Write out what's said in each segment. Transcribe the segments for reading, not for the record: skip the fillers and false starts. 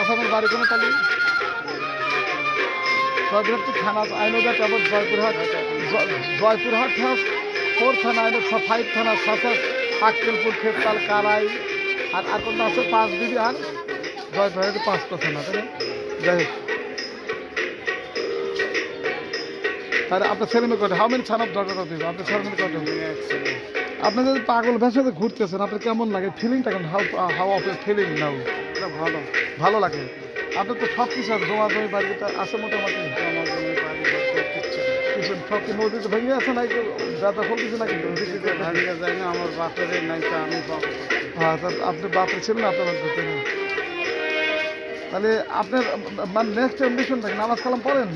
চাষা আমার বাড়ি কোনো তাহলে জয়পুরহাট তো থানা আইনদার তারপর জয়পুরহাট থানা 4 থানা আইন 5 থানা সাসাস আক্কেলপুর খেতাল কালাই আর কোনটা আছে 5 বিবি আর জয়পুরহাটে 5টা থানা তাই না? যাই হোক তাহলে আপনার ছেলে মেয়ে কটা how many son of daughter of you আপনার ছেলে মেয়ে কটা? আপনি যদি পাগল ভাষাতে ঘুরতেছেন আপনার কেমন লাগে ফিলিংটা কেমন how of you feeling now? ভালো ভালো লাগে আপনার তো সব কিছু আছে জমা জমি বাড়িতে আছে মোটামুটি কিছু সব কি নদীতে ভেঙে আছে নাকি দাদা ফল কিছু নাকি ভাঙিয়ে যায় না আমার বাপের নাই তো আমি পাবো হ্যাঁ তা আপনি বাপের ছিলেন না আপনার করতে না তাহলে আপনার মানে নেক্সট এম্বিশন থাকে নামাজ কালাম পড়েন?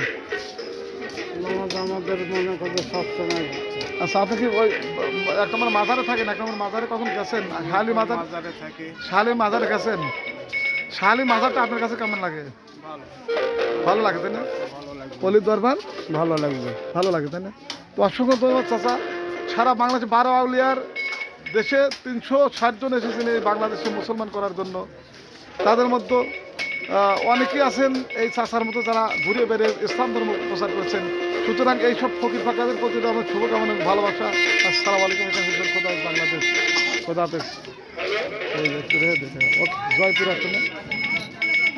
নামাজ আমাদের মনে করতে সবসময় আচ্ছা আপনি কি ওই এক নম্বর মাজারে থাকেন এক নম্বর মাজারে কখন গেছেন শাহালি বাজারে থাকি শাহালি মাজারে গেছেন শাহালি মাজারটা আপনার কাছে কেমন লাগে? ভালো ভালো লাগে তাই না? ভালো লাগবে পলির দরবার ভালো লাগবে ভালো লাগে তাই না? তো অসংখ্য ধন্যবাদ চাচা সারা বাংলাদেশে 12 আউলিয়ার দেশে 360 জন এসেছেন এই বাংলাদেশে মুসলমান করার জন্য তাদের মধ্যে অনেকেই আছেন এই চাচার মতো যারা ঘুরে বেড়ে ইসলাম ধর্ম প্রচার করেছেন সুতরাং এইসব ফকির ফাঁকাদের প্রতি আমার শুভকামনা ভালোবাসা আসসালামু আলাইকুম খোদা বাংলাদেশ খোদা হাফেজ জয়পুর আসলে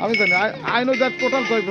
আমি জানি I know that total Jaipur